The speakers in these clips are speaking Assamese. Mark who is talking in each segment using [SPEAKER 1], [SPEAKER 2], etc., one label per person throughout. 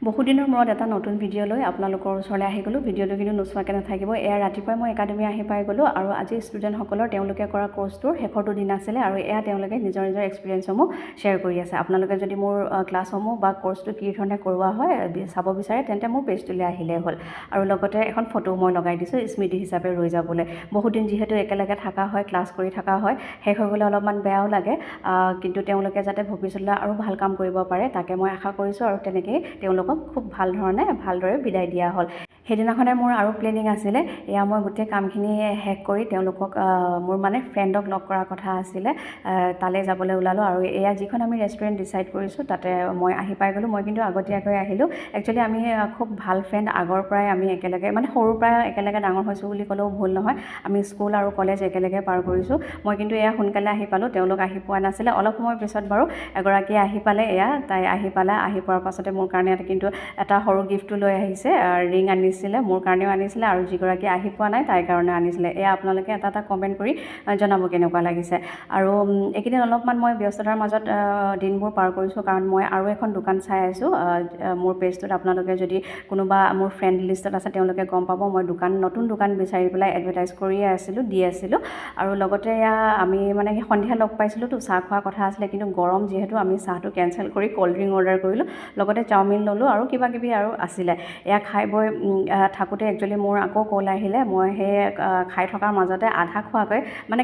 [SPEAKER 1] বহুদিনৰ মূৰত এটা নতুন ভিডিঅ' লৈ আপোনালোকৰ ওচৰলৈ আহি গ'লোঁ। ভিডিঅ'টো কিন্তু নোচোৱাকৈ নাথাকিব। এয়া ৰাতিপুৱাই মই একাডেমি আহি পাই গ'লোঁ আৰু আজি ষ্টুডেণ্টসকলৰ তেওঁলোকে কৰা কোৰ্চটোৰ শেষৰটো দিন আছিলে আৰু এয়া তেওঁলোকে নিজৰ এক্সপিৰিয়েঞ্চসমূহ শ্বেয়াৰ কৰি আছে। আপোনালোকে যদি মোৰ ক্লাছসমূহ বা কোৰ্চটো কি ধৰণে কৰোৱা হয় চাব বিচাৰে তেন্তে মোৰ পেজটোলৈ আহিলেই হ'ল। আৰু লগতে এখন ফটো মই লগাই দিছোঁ স্মৃতি হিচাপে ৰৈ যাবলৈ। বহুত দিন যিহেতু একেলগে থকা হয়, ক্লাছ কৰি থকা হয়, শেষ হৈ গ'লে অলপমান বেয়াও লাগে, কিন্তু তেওঁলোকে যাতে ভৱিষ্যতলৈ আৰু ভাল কাম কৰিব পাৰে তাকে মই আশা কৰিছোঁ আৰু তেনেকেই তেওঁলোকক খুব ভালদৰে বিদায় দিয়া হ'ল। সেইদিনাখনে মোৰ আৰু প্লেনিং আছিলে, এয়া মই গোটেই কামখিনি শেষ কৰি তেওঁলোকক মোৰ ফ্ৰেণ্ডক লগ কৰাৰ কথা আছিলে, তালৈ যাবলৈ ওলালোঁ আৰু এয়া যিখন আমি ৰেষ্টুৰেণ্ট ডিচাইড কৰিছোঁ তাতে মই আহি পাই গ'লোঁ। মই কিন্তু আগতীয়াকৈ আহিলোঁ। একচুৱেলি আমি খুব ভাল ফ্ৰেণ্ড, আগৰ পৰাই আমি একেলগে সৰুৰ পৰাই একেলগে ডাঙৰ হৈছোঁ বুলি ক'লেও ভুল নহয়। আমি স্কুল আৰু কলেজ একেলগে পাৰ কৰিছোঁ। মই কিন্তু এয়া সোনকালে আহি পালোঁ, তেওঁলোক আহি পোৱা নাছিলে। অলপ সময়ৰ পিছত বাৰু এগৰাকীয়ে আহি পালে, তাই আহি পোৱাৰ পাছতে মোৰ কাৰণে কিন্তু এটা সৰু গিফ্টটো লৈ আহিছে, ৰিং আনিছিলে, মোৰ কাৰণেও আনিছিলে আৰু যিগৰাকী আহি পোৱা নাই তাইৰ কাৰণে আনিছিলে। এয়া আপোনালোকে এটা কমেণ্ট কৰি জনাব কেনেকুৱা লাগিছে। আৰু এইকেইদিন অলপমান মই ব্যস্ততাৰ মাজত দিনবোৰ পাৰ কৰিছোঁ, কাৰণ মই আৰু এখন দোকান চাই আছোঁ। মোৰ পেজটোত আপোনালোকে যদি কোনোবা মোৰ ফ্ৰেণ্ড লিষ্টত আছে তেওঁলোকে গম পাব, মই নতুন দোকান বিচাৰি পেলাই এডভাৰটাইজ কৰিয়ে দি আছিলোঁ। আৰু লগতে এয়া আমি সেই সন্ধিয়া লগ পাইছিলোঁতো, চাহ খোৱাৰ কথা আছিলে, কিন্তু গৰম যিহেতু আমি চাহটো কেঞ্চেল কৰি ক'ল্ড ড্ৰিংক অৰ্ডাৰ কৰিলোঁ, লগতে চাওমিন ল'লোঁ আৰু কিবা কিবি আৰু আছিলে। এয়া খাই বৈ থাকোঁতে একচুৱেলি মোৰ আকৌ কল আহিলে। মই সেই খাই থকাৰ মাজতে আধা খোৱাকৈ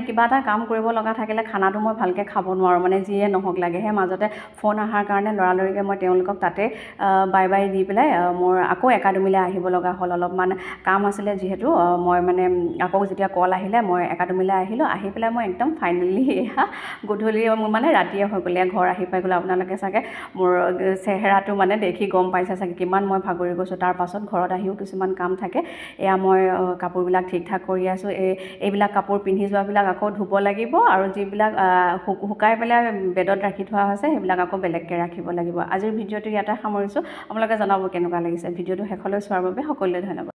[SPEAKER 1] কিবা এটা কাম কৰিব লগা থাকিলে খানাটো মই ভালকৈ খাব নোৱাৰোঁ, যিয়ে নহওক লাগে। সেই মাজতে ফোন অহাৰ কাৰণে লৰালৰিকৈ মই তেওঁলোকক তাতে বাই বাই দি পেলাই মোৰ আকৌ একাডেমিলৈ আহিব লগা হ'ল। অলপমান কাম আছিলে যিহেতু, মই আকৌ যেতিয়া কল আহিলে মই একাডেমিলৈ আহিলোঁ। আহি পেলাই মই একদম ফাইনেলি এয়া গধূলি মোৰ ৰাতিয়ে হৈ গ'ল, ঘৰ আহি পাই গ'লোঁ। আপোনালোকে চাগে মোৰ চেহেৰাটো দেখি গম পাইছে চাগে কিমান মই ভাগৰি গৈছোঁ। তাৰ পাছত ঘৰত আহিও কিছুমান কাম থাকে, এয়া মই কাপোৰবিলাক ঠিক ঠাক কৰি আছোঁ। এইবিলাক কাপোৰ পিন্ধি যোৱাবিলাক আকৌ ধুব লাগিব আৰু যিবিলাক শুকাই পেলাই বেডত ৰাখি থোৱা হৈছে সেইবিলাক আকৌ বেলেগকৈ ৰাখিব লাগিব। আজিৰ ভিডিঅ'টো ইয়াতে সামৰিছোঁ। আপোনালোকে জনাব কেনেকুৱা লাগিছে। ভিডিঅ'টো শেষলৈ চোৱাৰ বাবে সকলোলৈ ধন্যবাদ।